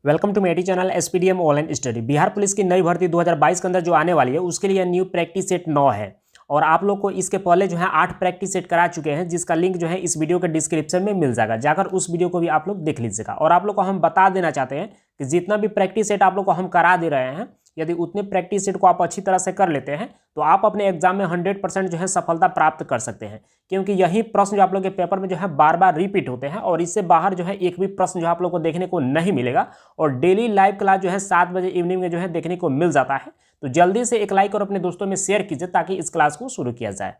Welcome to मेटी channel SPDM online study. Bihar police की नई भर्ती 2022 के अंदर जो आने वाली है उसके लिए न्यू प्रैक्टिस सेट 9 है और आप लोग को इसके पहले जो है 8 प्रैक्टिस सेट करा चुके हैं, जिसका लिंक जो है इस वीडियो के डिस्क्रिप्शन में मिल जाएगा। जाकर उस वीडियो को भी आप लोग देख लीजिएगा। और आप लोग को हम बता देना चाहते हैं कि जितना भी प्रैक्टिस सेट आप लोग को हम करा दे रहे हैं, यदि उतने प्रैक्टिस सेट को आप अच्छी तरह से कर लेते हैं तो आप अपने एग्जाम में 100% जो है सफलता प्राप्त कर सकते हैं, क्योंकि यही प्रश्न जो आप लोग के पेपर में जो है बार बार रिपीट होते हैं और इससे बाहर जो है एक भी प्रश्न जो आप लोग को देखने को नहीं मिलेगा। और डेली लाइव क्लास जो है 7 बजे इवनिंग में जो है देखने को मिल जाता है। तो जल्दी से एक लाइक और अपने दोस्तों में शेयर कीजिए ताकि इस क्लास को शुरू किया जाए।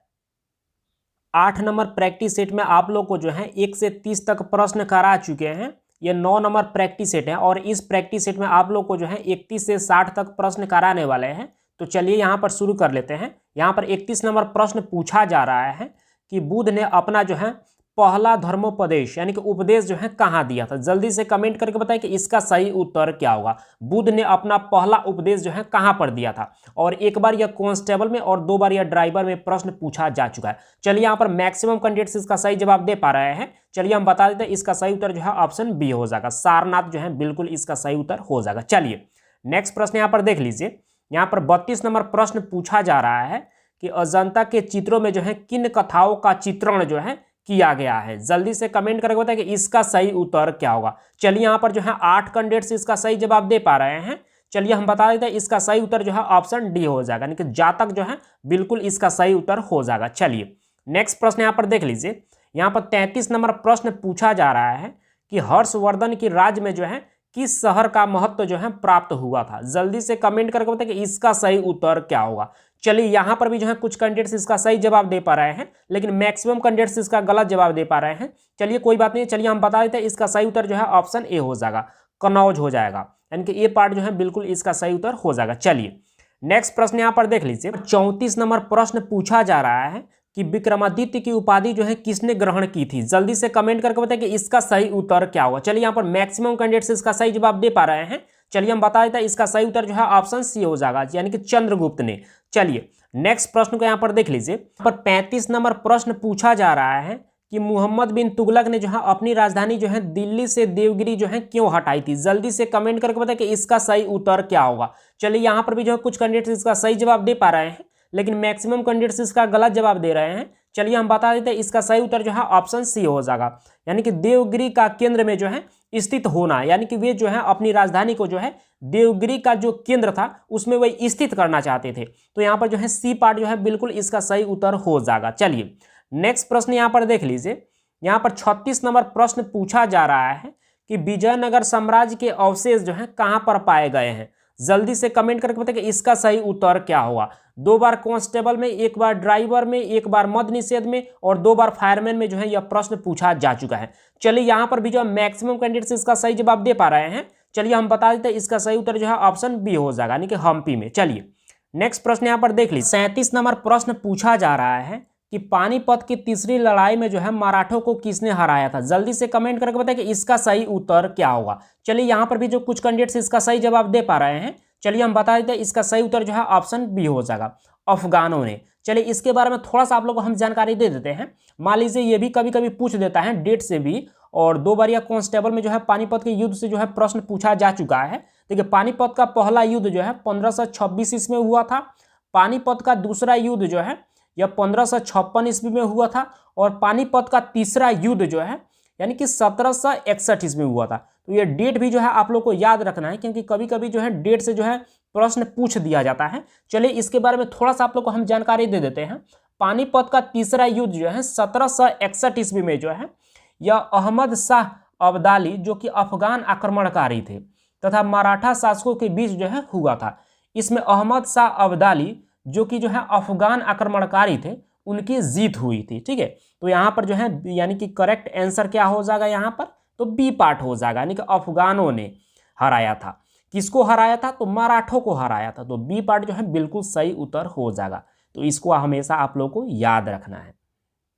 8 नंबर प्रैक्टिस सेट में आप लोग को जो है 1 से 30 तक प्रश्न करा चुके हैं। ये 9 नंबर प्रैक्टिस सेट है और इस प्रैक्टिस सेट में आप लोग को जो है 31 से 60 तक प्रश्न कराने वाले हैं। तो चलिए यहाँ पर शुरू कर लेते हैं। यहाँ पर 31 नंबर प्रश्न पूछा जा रहा है कि बुद्ध ने अपना जो है पहला धर्मोपदेश यानी कि उपदेश जो है कहाँ दिया था। जल्दी से कमेंट करके बताएं कि इसका सही उत्तर क्या होगा। बुद्ध ने अपना पहला उपदेश जो है कहाँ पर दिया था। और एक बार यह कांस्टेबल में और 2 बार यह ड्राइवर में प्रश्न पूछा जा चुका है। चलिए यहाँ पर मैक्सिमम कैंडिडेट्स इसका सही जवाब दे पा रहे हैं। चलिए हम बता देते हैं, इसका सही उत्तर जो है ऑप्शन बी हो जाएगा। सारनाथ जो है बिल्कुल इसका सही उत्तर हो जाएगा। चलिए नेक्स्ट प्रश्न यहाँ पर देख लीजिए। यहाँ पर 32 नंबर प्रश्न पूछा जा रहा है कि अजंता के चित्रों में जो है किन कथाओं का चित्रण जो है किया गया है। जल्दी से कमेंट करके बताएं कि इसका सही उत्तर क्या होगा। चलिए यहाँ पर जो है 8 कैंडिडेट्स इसका सही जवाब दे पा रहे हैं। चलिए हम बता देते हैं, इसका सही उत्तर जो है ऑप्शन डी हो जाएगा, यानी कि जातक जो है बिल्कुल इसका सही उत्तर हो जाएगा। चलिए नेक्स्ट प्रश्न यहाँ पर देख लीजिए। यहाँ पर 33 नंबर प्रश्न पूछा जा रहा है कि हर्षवर्धन की राज्य में जो है किस शहर का महत्व जो है प्राप्त हुआ था। जल्दी से कमेंट करके बताएं कि इसका सही उत्तर क्या होगा। चलिए यहाँ पर भी जो है कुछ कैंडिडेट्स इसका सही जवाब दे पा रहे हैं, लेकिन मैक्सिमम कैंडिडेट्स इसका गलत जवाब दे पा रहे हैं। चलिए कोई बात नहीं, चलिए हम बता देते हैं, इसका सही उत्तर जो है ऑप्शन ए हो जाएगा, कन्नौज हो जाएगा, यानी कि ये पार्ट जो है बिल्कुल इसका सही उत्तर हो जाएगा। चलिए नेक्स्ट प्रश्न यहाँ पर देख लीजिए। 34 नंबर प्रश्न पूछा जा रहा है कि विक्रमादित्य की उपाधि जो है किसने ग्रहण की थी। जल्दी से कमेंट करके बताएं कि इसका सही उत्तर क्या होगा। चलिए यहाँ पर मैक्सिमम कैंडिडेट्स इसका सही जवाब दे पा रहे हैं। चलिए हम बता देते हैं, इसका सही उत्तर जो है ऑप्शन सी हो जाएगा, यानी कि चंद्रगुप्त ने। चलिए नेक्स्ट प्रश्न को यहाँ पर देख लीजिए। पर 35 नंबर प्रश्न पूछा जा रहा है कि मुहम्मद बिन तुगलक ने जो है अपनी राजधानी जो है दिल्ली से देवगिरी जो है क्यों हटाई थी। जल्दी से कमेंट करके बताएं कि इसका सही उत्तर क्या होगा। चलिए यहाँ पर भी जो है कुछ कैंडिडेट्स इसका सही जवाब दे पा रहे हैं, लेकिन मैक्सिमम कैंडिडेट्स इसका गलत जवाब दे रहे हैं। चलिए हम बता देते हैं, इसका सही उत्तर जो है ऑप्शन सी हो जाएगा, यानी कि देवगिरी का केंद्र में जो है स्थित होना, यानी कि वे जो है अपनी राजधानी को जो है देवगिरी का जो केंद्र था उसमें वे स्थित करना चाहते थे। तो यहाँ पर जो है सी पार्ट जो है बिल्कुल इसका सही उत्तर हो जाएगा। चलिए नेक्स्ट प्रश्न यहाँ पर देख लीजिए। यहाँ पर 36 नंबर प्रश्न पूछा जा रहा है कि विजयनगर साम्राज्य के अवशेष जो है कहाँ पर पाए गए हैं। जल्दी से कमेंट करके बताएं कि इसका सही उत्तर क्या होगा। 2 बार कांस्टेबल में, 1 बार ड्राइवर में, 1 बार मद्य निषेध में और 2 बार फायरमैन में जो है यह प्रश्न पूछा जा चुका है। चलिए यहाँ पर भी जो है मैक्सिमम कैंडिडेट्स इसका सही जवाब दे पा रहे हैं। चलिए हम बता देते हैं, इसका सही उत्तर जो है ऑप्शन बी हो जाएगा, यानी कि हम्पी में। चलिए नेक्स्ट प्रश्न यहाँ पर देख लीजिए। 37 नंबर प्रश्न पूछा जा रहा है कि पानीपत की तीसरी लड़ाई में जो है मराठों को किसने हराया था। जल्दी से कमेंट करके बताएं कि इसका सही उत्तर क्या होगा। चलिए यहाँ पर भी जो कुछ कैंडिडेट्स इसका सही जवाब दे पा रहे हैं। चलिए हम बता देते हैं, इसका सही उत्तर जो है ऑप्शन बी हो जाएगा, अफगानों ने। चलिए इसके बारे में थोड़ा सा आप लोगों को हम जानकारी दे देते हैं। मान लीजिए ये भी कभी कभी पूछ देता है डेट से भी, और 2 बार या कांस्टेबल में जो है पानीपत के युद्ध से जो है प्रश्न पूछा जा चुका है। देखिए पानीपत का पहला युद्ध जो है 1526 ईस्वी में हुआ था। पानीपत का दूसरा युद्ध जो है यह 1556 ईस्वी में हुआ था। और पानीपत का तीसरा युद्ध जो है यानी कि 1761 ईस्वी में हुआ था। तो ये डेट भी जो है आप लोग को याद रखना है, क्योंकि कभी कभी जो है डेट से जो है प्रश्न पूछ दिया जाता है। चलिए इसके बारे में थोड़ा सा आप लोग को हम जानकारी दे देते हैं। पानीपत का तीसरा युद्ध जो है 1761 ईस्वी में जो है यह अहमद शाह अब्दाली जो कि अफगान आक्रमणकारी थे तथा मराठा शासकों के बीच जो है हुआ था। इसमें अहमद शाह अब्दाली जो कि जो है अफगान आक्रमणकारी थे, उनकी जीत हुई थी। ठीक है, तो यहाँ पर जो है यानी कि करेक्ट आंसर क्या हो जाएगा यहाँ पर, तो बी पार्ट हो जाएगा, यानी कि अफगानों ने हराया था। किसको हराया था, तो मराठों को हराया था। तो बी पार्ट जो है बिल्कुल सही उत्तर हो जाएगा। तो इसको हमेशा आप लोग को याद रखना है।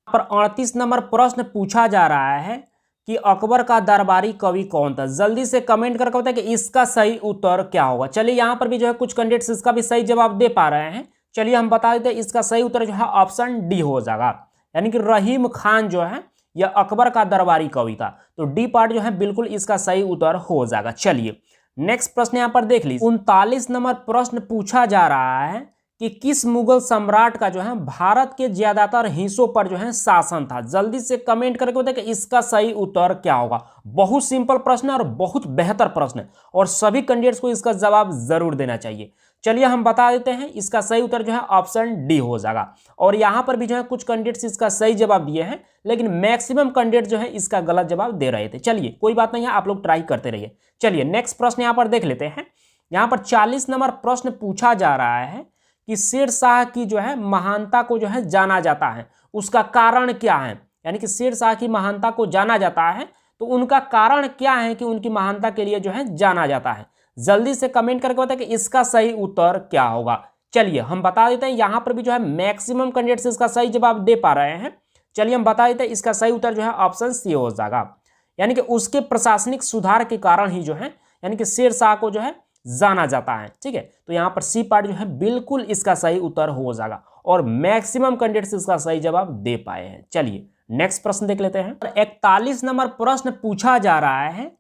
पर 38 नंबर प्रश्न पूछा जा रहा है कि अकबर का दरबारी कवि कौन था। जल्दी से कमेंट करके बताएं कि इसका सही उत्तर क्या होगा। चलिए यहाँ पर भी जो है कुछ कैंडिडेट्स इसका भी सही जवाब दे पा रहे हैं। चलिए हम बता देते हैं, इसका सही उत्तर जो है ऑप्शन डी हो जाएगा, यानी कि रहीम खान जो है यह अकबर का दरबारी कवि था। तो डी पार्ट जो है बिल्कुल इसका सही उत्तर हो जाएगा। चलिए नेक्स्ट प्रश्न यहाँ पर देख लीजिए, 39 नंबर प्रश्न पूछा जा रहा है कि किस मुगल सम्राट का जो है भारत के ज्यादातर हिस्सों पर जो है शासन था। जल्दी से कमेंट करके बताइए कि इसका सही उत्तर क्या होगा। बहुत सिंपल प्रश्न है और बहुत बेहतर प्रश्न है और सभी कैंडिडेट्स को इसका जवाब जरूर देना चाहिए। चलिए हम बता देते हैं, इसका सही उत्तर जो है ऑप्शन डी हो जाएगा। और यहाँ पर भी जो है कुछ कैंडिडेट्स इसका सही जवाब दिए हैं, लेकिन मैक्सिमम कैंडिडेट जो है इसका गलत जवाब दे रहे थे। चलिए कोई बात नहीं है, आप लोग ट्राई करते रहिए। चलिए नेक्स्ट प्रश्न यहाँ पर देख लेते हैं। यहाँ पर 40 नंबर प्रश्न पूछा जा रहा है कि शेर शाह की जो है महानता को जो है जाना जाता है, उसका कारण क्या है। यानी कि शेर शाह की महानता को जाना जाता है तो उनका कारण क्या है कि उनकी महानता के लिए जो है जाना जाता है। जल्दी से कमेंट करके बताएं कि इसका सही उत्तर क्या होगा। चलिए हम बता देते हैं, यहाँ पर भी जो है मैक्सिमम कैंडिडेट्स इसका सही जवाब दे पा रहे हैं। चलिए हम बता देते हैं, इसका सही उत्तर जो है ऑप्शन सी हो जाएगा। यानी कि उसके प्रशासनिक सुधार के कारण ही जो है यानी कि शेर शाह को जो है जाना जाता है। ठीक है, तो यहाँ पर सी पार्ट जो है बिल्कुल इसका सही उत्तर हो जाएगा और मैक्सिमम कैंडिडेट्स इसका सही जवाब दे पाए हैं। चलिए नेक्स्ट प्रश्न देख लेते हैं। 41 नंबर प्रश्न पूछा जा रहा है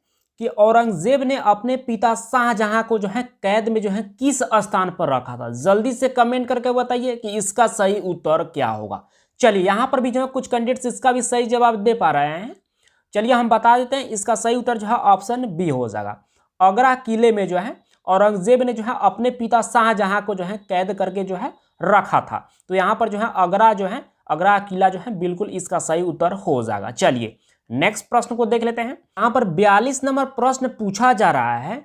कि औरंगजेब ने अपने पिता शाहजहां को जो है कैद में जो है किस स्थान पर रखा था। जल्दी से कमेंट करके बताइए कि इसका सही उत्तर क्या होगा। चलिए यहाँ पर भी जो है कुछ कैंडिडेट्स इसका भी सही जवाब दे पा रहे हैं। चलिए हम बता देते हैं, इसका सही उत्तर जो है ऑप्शन बी हो जाएगा। आगरा किले में जो है औरंगजेब ने जो है अपने पिता शाहजहां को जो है कैद करके जो है रखा था। तो यहाँ पर जो है आगरा किला जो है बिल्कुल इसका सही उत्तर हो जाएगा। चलिए नेक्स्ट प्रश्न को देख लेते हैं। यहाँ पर 42 नंबर प्रश्न पूछा जा रहा है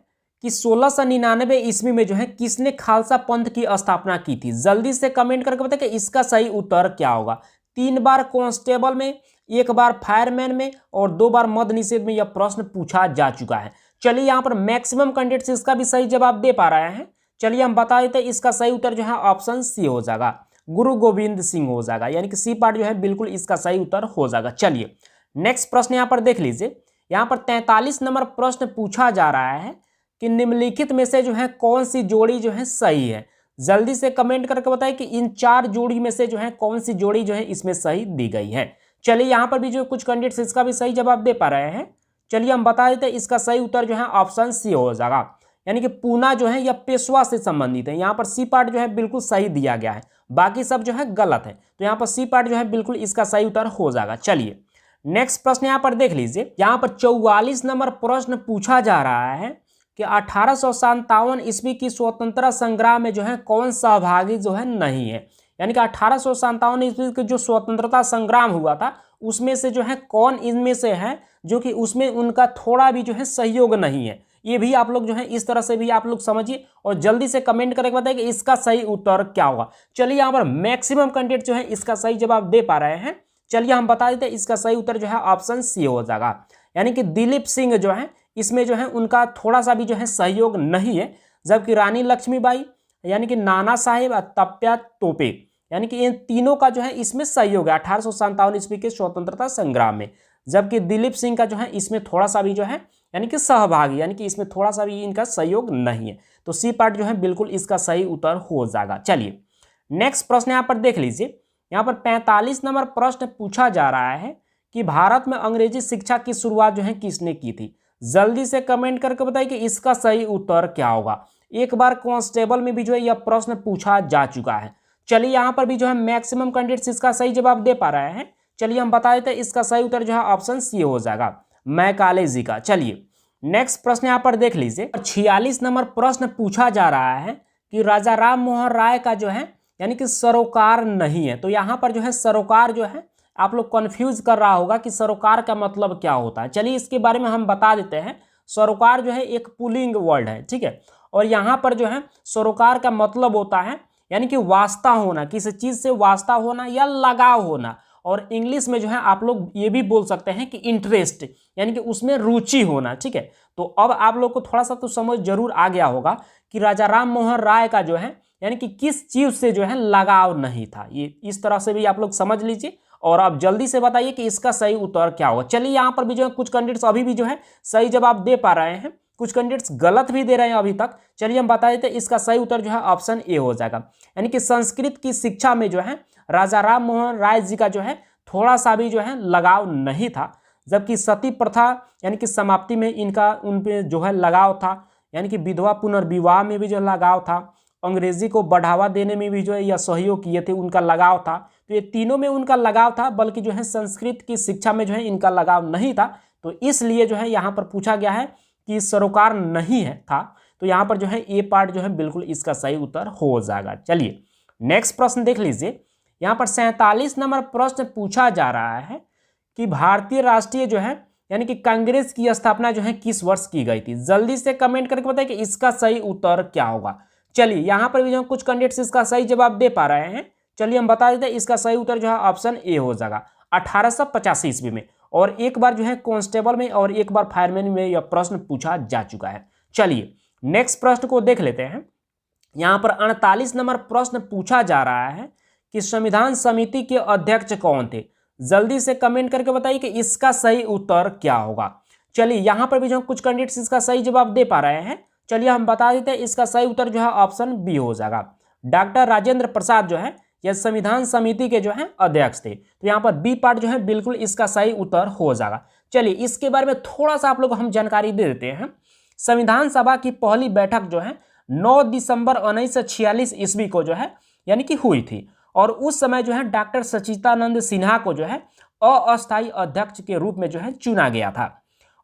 कि 1699 ईस्वी में जो है किसने खालसा पंथ की स्थापना की थी। जल्दी से कमेंट करके बताइए कि इसका सही उत्तर क्या होगा। 3 बार कांस्टेबल में, 1 बार फायरमैन में और 2 बार मद निषेध में यह प्रश्न पूछा जा चुका है। चलिए यहाँ पर मैक्सिमम कैंडिडेट्स इसका भी सही जवाब दे पा रहे हैं। चलिए हम बता देते हैं, इसका सही उत्तर जो है ऑप्शन सी हो जाएगा, गुरु गोविंद सिंह हो जाएगा। यानी कि सी पार्ट जो है बिल्कुल इसका सही उत्तर हो जाएगा। चलिए नेक्स्ट प्रश्न यहाँ पर देख लीजिए। यहाँ पर 43 नंबर प्रश्न पूछा जा रहा है कि निम्नलिखित में से जो है कौन सी जोड़ी जो है सही है। जल्दी से कमेंट करके बताएं कि इन 4 जोड़ी में से जो है कौन सी जोड़ी जो है इसमें सही दी गई है। चलिए यहाँ पर भी जो कुछ कैंडिडेट्स इसका भी सही जवाब दे पा रहे हैं। चलिए हम बता देते हैं, इसका सही उत्तर जो है ऑप्शन सी हो जाएगा। यानी कि पूना जो है यह पेशवा से संबंधित है। यहाँ पर सी पार्ट जो है बिल्कुल सही दिया गया है, बाकी सब जो है गलत है। तो यहाँ पर सी पार्ट जो है बिल्कुल इसका सही उत्तर हो जाएगा। चलिए नेक्स्ट प्रश्न यहाँ पर देख लीजिए। यहाँ पर 44 नंबर प्रश्न पूछा जा रहा है कि 1857 ईस्वी की स्वतंत्रता संग्राम में जो है कौन सहभागी जो है नहीं है। यानी कि 1857 ईस्वी के जो स्वतंत्रता संग्राम हुआ था उसमें से जो है कौन इनमें से है जो कि उसमें उनका थोड़ा भी जो है सहयोग नहीं है। ये भी आप लोग जो है इस तरह से भी आप लोग समझिए और जल्दी से कमेंट करके बताइए कि इसका सही उत्तर क्या होगा। चलिए यहाँ पर मैक्सिमम कैंडिडेट जो है इसका सही जवाब दे पा रहे हैं। चलिए हम बता देते हैं, इसका सही उत्तर जो है ऑप्शन सी हो जाएगा। यानी कि दिलीप सिंह जो है इसमें जो है उनका थोड़ा सा भी जो है सहयोग नहीं है, जबकि रानी लक्ष्मीबाई यानी कि नाना साहेब और तप्या तोपे यानी कि इन तीनों का जो है इसमें सहयोग है 1857 ईस्वी के स्वतंत्रता संग्राम में। जबकि दिलीप सिंह का जो है इसमें थोड़ा सा भी जो है यानी कि सहभागी यानी कि इसमें थोड़ा सा भी इनका सहयोग नहीं है। तो सी पार्ट जो है बिल्कुल इसका सही उत्तर हो जाएगा। चलिए नेक्स्ट प्रश्न यहाँ पर देख लीजिए। यहाँ पर 45 नंबर प्रश्न पूछा जा रहा है कि भारत में अंग्रेजी शिक्षा की शुरुआत जो है किसने की थी। जल्दी से कमेंट करके बताइए कि इसका सही उत्तर क्या होगा। 1 बार कांस्टेबल में भी जो है यह प्रश्न पूछा जा चुका है। चलिए यहाँ पर भी जो है मैक्सिमम कैंडिडेट्स इसका सही जवाब दे पा रहे हैं। चलिए हम बता देते हैं, इसका सही उत्तर जो है ऑप्शन सी हो जाएगा, मैकाले जी का। चलिए नेक्स्ट प्रश्न यहाँ पर देख लीजिए। 46 नंबर प्रश्न पूछा जा रहा है कि राजा राम मोहन राय का जो है यानी कि सरोकार नहीं है। तो यहाँ पर जो है सरोकार जो है आप लोग कंफ्यूज कर रहा होगा कि सरोकार का मतलब क्या होता है। चलिए इसके बारे में हम बता देते हैं। सरोकार जो है एक पुलिंग वर्ड है, ठीक है। और यहाँ पर जो है सरोकार का मतलब होता है यानी कि वास्ता होना, किसी चीज़ से वास्ता होना या लगाव होना। और इंग्लिश में जो है आप लोग ये भी बोल सकते हैं कि इंटरेस्ट यानी कि उसमें रुचि होना, ठीक है। तो अब आप लोग को थोड़ा सा तो समझ जरूर आ गया होगा कि राजा राम मोहन राय का जो है यानी कि किस चीज़ से जो है लगाव नहीं था। ये इस तरह से भी आप लोग समझ लीजिए और आप जल्दी से बताइए कि इसका सही उत्तर क्या होगा। चलिए यहाँ पर भी जो है कुछ कैंडिडेट्स अभी भी जो है सही जवाब दे पा रहे हैं, कुछ कैंडिडेट्स गलत भी दे रहे हैं अभी तक। चलिए हम बता देते हैं, इसका सही उत्तर जो है ऑप्शन ए हो जाएगा। यानी कि संस्कृत की शिक्षा में जो है राजा राम मोहन राय जी का जो है थोड़ा सा भी जो है लगाव नहीं था, जबकि सती प्रथा यानी कि समाप्ति में इनका उन पे जो है लगाव था। यानी कि विधवा पुनर्विवाह में भी जो लगाव था, अंग्रेजी को बढ़ावा देने में भी जो है यह सहयोग किए थे, उनका लगाव था। तो ये तीनों में उनका लगाव था, बल्कि जो है संस्कृत की शिक्षा में जो है इनका लगाव नहीं था। तो इसलिए जो है यहाँ पर पूछा गया है कि सरोकार नहीं है था। तो यहाँ पर जो है ए पार्ट जो है बिल्कुल इसका सही उत्तर हो जाएगा। चलिए नेक्स्ट प्रश्न देख लीजिए। यहाँ पर 47 नंबर प्रश्न पूछा जा रहा है कि भारतीय राष्ट्रीय जो है यानी कि कांग्रेस की स्थापना जो है किस वर्ष की गई थी। जल्दी से कमेंट करके बताइए कि इसका सही उत्तर क्या होगा। चलिए यहाँ पर भी जो कुछ कैंडिडेट्स इसका सही जवाब दे पा रहे हैं। चलिए हम बता देते हैं, इसका सही उत्तर जो है ऑप्शन ए हो जाएगा 1885 ईस्वी में। और एक बार जो है कांस्टेबल में और एक बार फायरमैन में यह प्रश्न पूछा जा चुका है। चलिए नेक्स्ट प्रश्न को देख लेते हैं। यहाँ पर 48 नंबर प्रश्न पूछा जा रहा है कि संविधान समिति के अध्यक्ष कौन थे। जल्दी से कमेंट करके बताइए कि इसका सही उत्तर क्या होगा। चलिए यहाँ पर भी जो कुछ कैंडिडेट्स इसका सही जवाब दे पा रहे हैं। चलिए हम बता देते हैं, इसका सही उत्तर जो है ऑप्शन बी हो जाएगा। डॉक्टर राजेंद्र प्रसाद जो है यह संविधान समिति के जो है अध्यक्ष थे। तो यहाँ पर बी पार्ट जो है बिल्कुल इसका सही उत्तर हो जाएगा। चलिए इसके बारे में थोड़ा सा आप लोग हम जानकारी दे देते हैं। संविधान सभा की पहली बैठक जो है 9 दिसंबर 1946 ईस्वी को जो है यानी कि हुई थी। और उस समय जो है डॉक्टर सच्चिदानंद सिन्हा को जो है अस्थायी अध्यक्ष के रूप में जो है चुना गया था।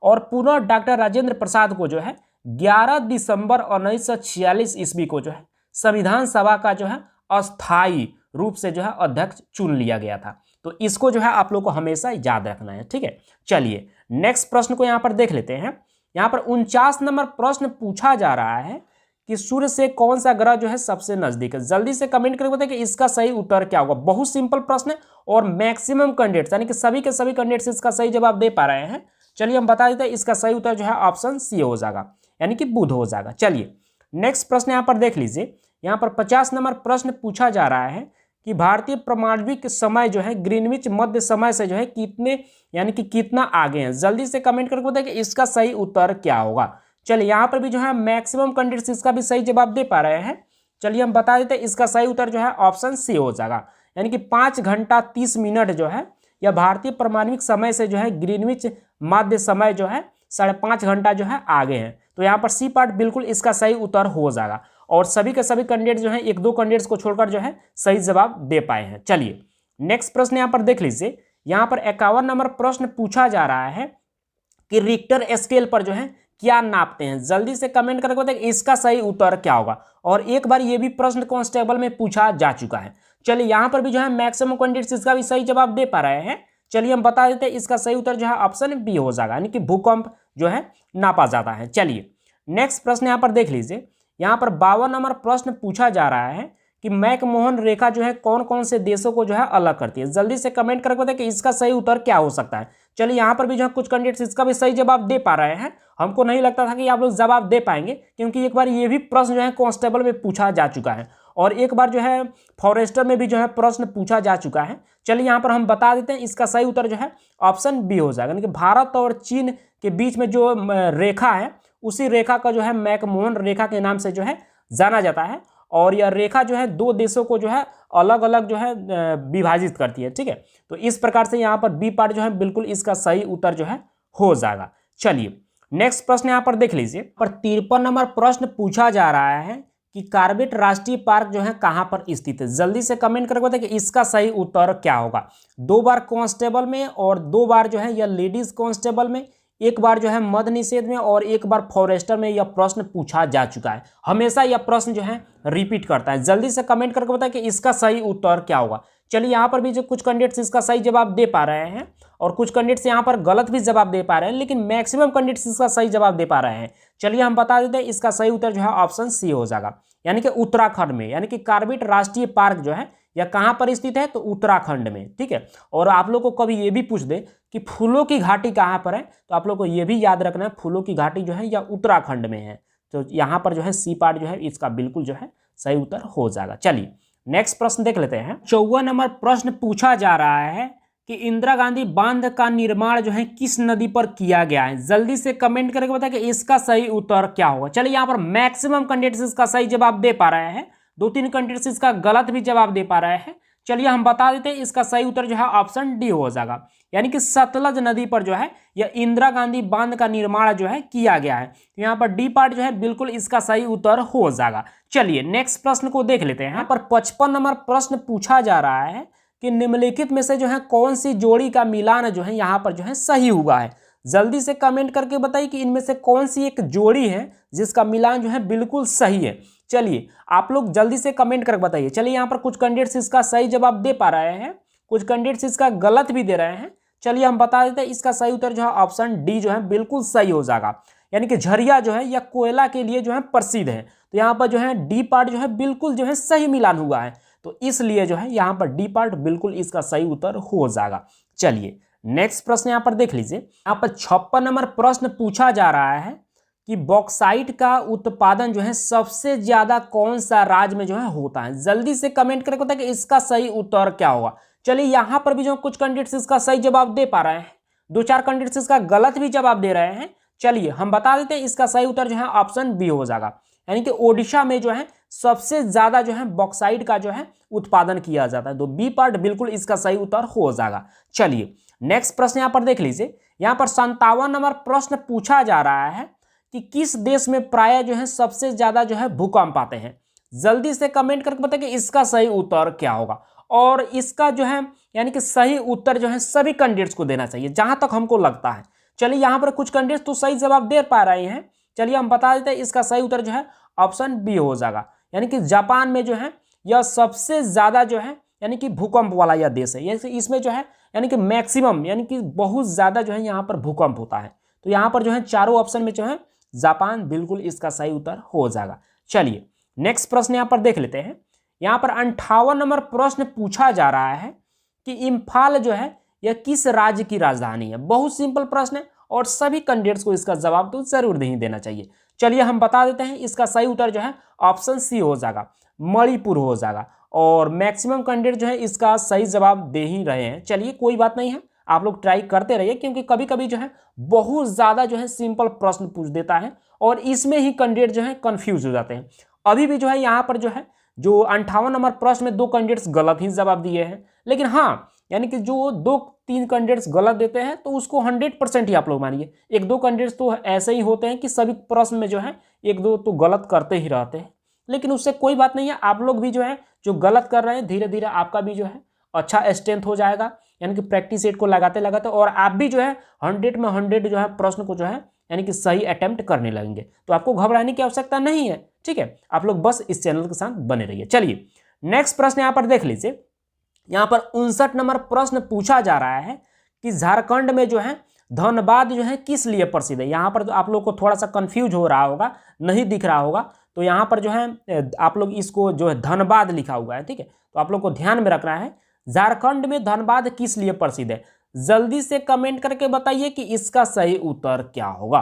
और पुनः डॉक्टर राजेंद्र प्रसाद को जो है 11 दिसंबर 1946 ईस्वी को जो है संविधान सभा का जो है अस्थायी रूप से जो है अध्यक्ष चुन लिया गया था। तो इसको जो है आप लोग को हमेशा याद रखना है, ठीक है। चलिए नेक्स्ट प्रश्न को यहाँ पर देख लेते हैं। यहाँ पर 49 नंबर प्रश्न पूछा जा रहा है कि सूर्य से कौन सा ग्रह जो है सबसे नजदीक है। जल्दी से कमेंट करके बताइए कि इसका सही उत्तर क्या होगा। बहुत सिंपल प्रश्न है और मैक्सिमम कैंडिडेट्स यानी कि सभी के सभी कैंडिडेट्स इसका सही जवाब दे पा रहे हैं। चलिए हम बता देते हैं, इसका सही उत्तर जो है ऑप्शन सी हो जाएगा यानी कि बुध हो जाएगा। चलिए नेक्स्ट प्रश्न यहाँ पर देख लीजिए। यहाँ पर 50 नंबर प्रश्न पूछा जा रहा है कि भारतीय प्रमाणविक समय जो है ग्रीनविच मध्य समय से जो है कितने यानी कि कितना आगे हैं। जल्दी से कमेंट करके बताइए कि इसका सही उत्तर क्या होगा। चलिए यहाँ पर भी जो है मैक्सिमम कैंडिडेट्स इसका भी सही जवाब दे पा रहे हैं। चलिए हम बता देते हैं, इसका सही उत्तर जो है ऑप्शन सी हो जाएगा यानी कि 5 घंटा 30 मिनट जो है यह भारतीय प्रमाणविक समय से जो है ग्रीनविच मध्य समय जो है 5.5 घंटा जो है आगे हैं। तो यहाँ पर सी पार्ट बिल्कुल इसका सही उत्तर हो जाएगा। और सभी के सभी कैंडिडेट जो है एक दो कैंडिडेट्स को छोड़कर जो है सही जवाब दे पाए हैं। चलिए नेक्स्ट प्रश्न यहाँ पर देख लीजिए। यहाँ पर 51 नंबर प्रश्न पूछा जा रहा है कि रिक्टर स्केल पर जो है क्या नापते हैं। जल्दी से कमेंट करके बताइए इसका सही उत्तर क्या होगा। और एक बार ये भी प्रश्न कांस्टेबल में पूछा जा चुका है। चलिए यहाँ पर भी जो है मैक्सिमम कैंडिडेट्स इसका भी सही जवाब दे पा रहे हैं। चलिए हम बता देते हैं, इसका सही उत्तर जो है ऑप्शन बी हो जाएगा यानी कि भूकंप जो है नापा जाता है। चलिए नेक्स्ट प्रश्न यहाँ पर देख लीजिए। यहाँ पर 52 नंबर प्रश्न पूछा जा रहा है कि मैकमोहन रेखा जो है कौन कौन से देशों को जो है अलग करती है। जल्दी से कमेंट करके बताइए कि इसका सही उत्तर क्या हो सकता है। चलिए यहाँ पर भी जो है कुछ कैंडिडेट्स इसका भी सही जवाब दे पा रहे हैं। हमको नहीं लगता था कि आप लोग जवाब दे पाएंगे, क्योंकि एक बार ये भी प्रश्न जो है कांस्टेबल में पूछा जा चुका है और एक बार जो है फॉरेस्टर में भी जो है प्रश्न पूछा जा चुका है। चलिए यहाँ पर हम बता देते हैं, इसका सही उत्तर जो है ऑप्शन बी हो जाएगा यानी कि भारत और चीन के बीच में जो रेखा है उसी रेखा का जो है मैकमोहन रेखा के नाम से जो है जाना जाता है। और यह रेखा जो है दो देशों को जो है अलग अलग जो है विभाजित करती है, ठीक है। तो इस प्रकार से यहाँ पर बी पार्ट जो है बिल्कुल इसका सही उत्तर जो है हो जाएगा। चलिए नेक्स्ट प्रश्न यहाँ पर देख लीजिए। पर 53 नंबर प्रश्न पूछा जा रहा है कि कार्बेट राष्ट्रीय पार्क जो है कहाँ पर स्थित है। जल्दी से कमेंट करके बताइए कि इसका सही उत्तर क्या होगा। 2 बार कांस्टेबल में और 2 बार जो है यह लेडीज कांस्टेबल में, एक बार जो है मद निषेध में और एक बार फॉरेस्टर में यह प्रश्न पूछा जा चुका है। हमेशा यह प्रश्न जो है रिपीट करता है। जल्दी से कमेंट करके बताएं कि इसका सही उत्तर क्या होगा। चलिए यहाँ पर भी जो कुछ कैंडिडेट्स इसका सही जवाब दे पा रहे हैं और कुछ कैंडिडेट्स यहाँ पर गलत भी जवाब दे पा रहे हैं, लेकिन मैक्सिमम कैंडिडेट्स इसका सही जवाब दे पा रहे हैं। चलिए हम बता देते हैं, इसका सही उत्तर जो है ऑप्शन सी हो जाएगा यानी कि उत्तराखंड में, यानी कि कार्बेट राष्ट्रीय पार्क जो है यह कहाँ पर स्थित है तो उत्तराखंड में, ठीक है। और आप लोग को कभी ये भी पूछ दे कि फूलों की घाटी कहाँ पर है तो आप लोग को ये भी याद रखना है फूलों की घाटी जो है यह उत्तराखंड में है। तो यहाँ पर जो है सी पार्ट जो है इसका बिल्कुल जो है सही उत्तर हो जाएगा। चलिए नेक्स्ट प्रश्न देख लेते हैं। 54 नंबर प्रश्न पूछा जा रहा है कि इंदिरा गांधी बांध का निर्माण जो है किस नदी पर किया गया है। जल्दी से कमेंट करके बताएं कि इसका सही उत्तर क्या होगा। चलिए यहाँ पर मैक्सिमम कैंडिडेट्स इसका सही जवाब दे पा रहे हैं, 2-3 कैंडिडेट्स इसका गलत भी जवाब दे पा रहे हैं। चलिए हम बता देते हैं, इसका सही उत्तर जो है ऑप्शन डी हो जाएगा, यानी कि सतलज नदी पर जो है यह इंदिरा गांधी बांध का निर्माण जो है किया गया है। तो यहाँ पर डी पार्ट जो है बिल्कुल इसका सही उत्तर हो जाएगा। चलिए नेक्स्ट प्रश्न को देख लेते हैं। यहाँ पर 55 नंबर प्रश्न पूछा जा रहा है कि निम्नलिखित में से जो है कौन सी जोड़ी का मिलान जो है यहाँ पर जो है सही हुआ है। जल्दी से कमेंट करके बताइए कि इनमें से कौन सी एक जोड़ी है जिसका मिलान जो है बिल्कुल सही है। चलिए आप लोग जल्दी से कमेंट करके बताइए। चलिए यहाँ पर कुछ कैंडिडेट्स इसका सही जवाब दे पा रहे हैं, कुछ कैंडिडेट्स इसका गलत भी दे रहे हैं। चलिए हम बता देते हैं, इसका सही उत्तर जो है ऑप्शन डी जो है बिल्कुल सही हो जाएगा, यानी कि झरिया जो है या कोयला के लिए जो है प्रसिद्ध है। तो यहाँ पर जो है डी पार्ट जो है बिल्कुल जो है सही मिलान हुआ है, तो इसलिए जो है यहाँ पर डी पार्ट बिल्कुल इसका सही उत्तर हो जाएगा। चलिए नेक्स्ट प्रश्न यहाँ पर देख लीजिए। यहाँ पर 56 नंबर प्रश्न पूछा जा रहा है कि बॉक्साइट का उत्पादन जो है सबसे ज्यादा कौन सा राज्य में जो है होता है। जल्दी से कमेंट करके बताइए कि इसका सही उत्तर क्या होगा। चलिए यहाँ पर भी जो कुछ कैंडिडेट्स इसका सही जवाब दे पा रहे हैं, 2-4 कैंडिडेट्स इसका गलत भी जवाब दे रहे हैं। चलिए हम बता देते हैं, इसका सही उत्तर जो है ऑप्शन बी हो जाएगा, यानी कि ओडिशा में जो है सबसे ज्यादा जो है बॉक्साइट का जो है उत्पादन किया जाता है। तो बी पार्ट बिल्कुल इसका सही उत्तर हो जाएगा। चलिए नेक्स्ट प्रश्न यहाँ पर देख लीजिए। यहाँ पर 57 नंबर प्रश्न पूछा जा रहा है कि किस देश में प्राय जो है सबसे ज्यादा जो है भूकंप आते हैं। जल्दी से कमेंट करके बताइए कि इसका सही उत्तर क्या होगा। और इसका जो है यानी कि सही उत्तर जो है सभी कैंडिडेट्स को देना चाहिए जहां तक हमको लगता है। चलिए यहाँ पर कुछ कैंडिडेट्स तो सही जवाब दे पा रहे हैं। चलिए हम बता देते हैं, इसका सही उत्तर जो है ऑप्शन बी हो जाएगा, यानी कि जापान में जो है यह सबसे ज्यादा जो है यानी कि भूकंप वाला यह देश है। इसमें जो है यानी कि मैक्सिमम यानी कि बहुत ज्यादा जो है यहाँ पर भूकंप होता है। तो यहाँ पर जो है चारों ऑप्शन में जो है जापान बिल्कुल इसका सही उत्तर हो जाएगा। चलिए नेक्स्ट प्रश्न यहाँ पर देख लेते हैं। यहाँ पर 58 नंबर प्रश्न पूछा जा रहा है कि इम्फाल जो है यह किस राज्य की राजधानी है। बहुत सिंपल प्रश्न है और सभी कैंडिडेट्स को इसका जवाब तो जरूर नहीं देना चाहिए। चलिए हम बता देते हैं, इसका सही उत्तर जो है ऑप्शन सी हो जाएगा, मणिपुर हो जाएगा। और मैक्सिमम कैंडिडेट जो है इसका सही जवाब दे ही रहे हैं। चलिए कोई बात नहीं है, आप लोग ट्राई करते रहिए, क्योंकि कभी कभी जो है बहुत ज़्यादा जो है सिंपल प्रश्न पूछ देता है और इसमें ही कैंडिडेट जो है कंफ्यूज हो जाते हैं। अभी भी जो है यहाँ पर जो है 58 नंबर प्रश्न में 2 कैंडिडेट्स गलत ही जवाब दिए हैं, लेकिन हाँ यानी कि जो 2-3 कैंडिडेट्स गलत देते हैं तो उसको 100% ही आप लोग मानिए। 1-2 कैंडिडेट्स तो ऐसे ही होते हैं कि सभी प्रश्न में जो है 1-2 तो गलत करते ही रहते हैं, लेकिन उससे कोई बात नहीं है। आप लोग भी जो है जो गलत कर रहे हैं, धीरे धीरे आपका भी जो है अच्छा स्ट्रेंथ हो जाएगा, यानी कि प्रैक्टिस सेट को लगाते लगाते और आप भी जो है 100 में 100 जो है प्रश्न को जो है यानी कि सही अटेम्प्ट करने लगेंगे। तो आपको घबराने की आवश्यकता नहीं है, ठीक है। आप लोग बस इस चैनल के साथ बने रहिए। चलिए नेक्स्ट प्रश्न यहाँ पर देख लीजिए। यहाँ पर 59 नंबर प्रश्न पूछा जा रहा है कि झारखंड में जो है धनबाद जो है किस लिए प्रसिद्ध है। यहाँ पर तो आप लोग को थोड़ा सा कंफ्यूज हो रहा होगा, नहीं दिख रहा होगा, तो यहाँ पर जो है आप लोग इसको जो है धनबाद लिखा हुआ है, ठीक है। तो आप लोग को ध्यान में रखना है, झारखंड में धनबाद किस लिए प्रसिद्ध है। जल्दी से कमेंट करके बताइए कि इसका सही उत्तर क्या होगा।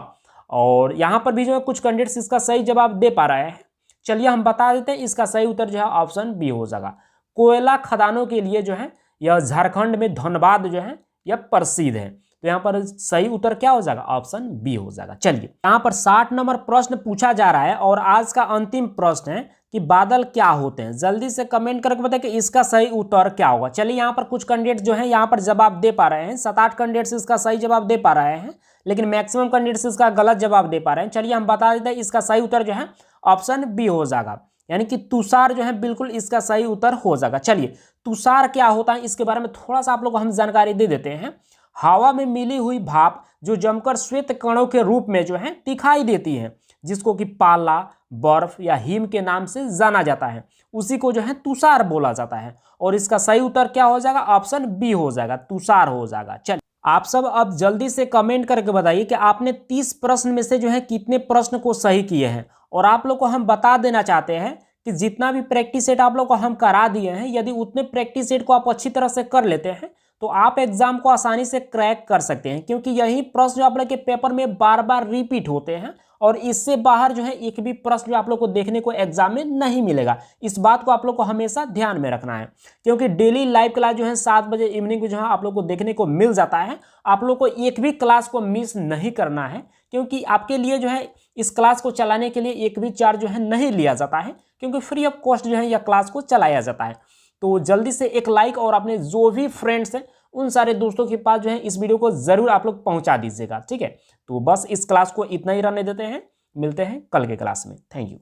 और यहाँ पर भी जो है कुछ कैंडिडेट्स इसका सही जवाब दे पा रहे हैं। चलिए हम बता देते हैं, इसका सही उत्तर जो है ऑप्शन बी हो जाएगा, कोयला खदानों के लिए जो है यह झारखंड में धनबाद जो है यह प्रसिद्ध है। तो यहाँ पर सही उत्तर क्या हो जाएगा, ऑप्शन बी हो जाएगा। चलिए यहाँ पर 60 नंबर प्रश्न पूछा जा रहा है और आज का अंतिम प्रश्न है कि बादल क्या होते हैं। जल्दी से कमेंट करके बताएं कि इसका सही उत्तर क्या होगा। चलिए यहाँ पर कुछ कैंडिडेट्स जो है यहाँ पर जवाब दे पा रहे हैं, 7-8 कैंडिडेट्स इसका सही जवाब दे पा रहे हैं, लेकिन मैक्सिमम कैंडिडेट्स इसका गलत जवाब दे पा रहे हैं। चलिए हम बता देते हैं, इसका सही उत्तर जो है ऑप्शन बी हो जाएगा, यानी कि तुषार जो है बिल्कुल इसका सही उत्तर हो जाएगा। चलिए तुषार क्या होता है इसके बारे में थोड़ा सा आप लोग को हम जानकारी दे देते हैं। हवा में मिली हुई भाप जो जमकर श्वेत कणों के रूप में जो है दिखाई देती है, जिसको कि पाला, बर्फ या हिम के नाम से जाना जाता है, उसी को जो है तुषार बोला जाता है। और इसका सही उत्तर क्या हो जाएगा, ऑप्शन बी हो जाएगा, तुषार हो जाएगा। चलिए आप सब अब जल्दी से कमेंट करके बताइए कि आपने 30 प्रश्न में से जो है कितने प्रश्न को सही किए हैं। और आप लोग को हम बता देना चाहते हैं कि जितना भी प्रैक्टिस सेट आप लोग को हम करा दिए हैं, यदि उतने प्रैक्टिस सेट को आप अच्छी तरह से कर लेते हैं तो आप एग्जाम को आसानी से क्रैक कर सकते हैं, क्योंकि यही प्रश्न जो आप लोग के पेपर में बार बार रिपीट होते हैं और इससे बाहर जो है एक भी प्रश्न जो आप लोग को देखने को एग्जाम में नहीं मिलेगा। इस बात को आप लोग को हमेशा ध्यान में रखना है, क्योंकि डेली लाइव क्लास जो है 7 बजे इवनिंग को जो है आप लोग को देखने को मिल जाता है। आप लोग को एक भी क्लास को मिस नहीं करना है, क्योंकि आपके लिए जो है इस क्लास को चलाने के लिए एक भी चार्ज जो है नहीं लिया जाता है, क्योंकि फ्री ऑफ कॉस्ट जो है यह क्लास को चलाया जाता है। तो जल्दी से एक लाइक और अपने जो भी फ्रेंड्स हैं उन सारे दोस्तों के पास जो है इस वीडियो को ज़रूर आप लोग पहुंचा दीजिएगा, ठीक है। तो बस इस क्लास को इतना ही रहने देते हैं, मिलते हैं कल के क्लास में। Thank you.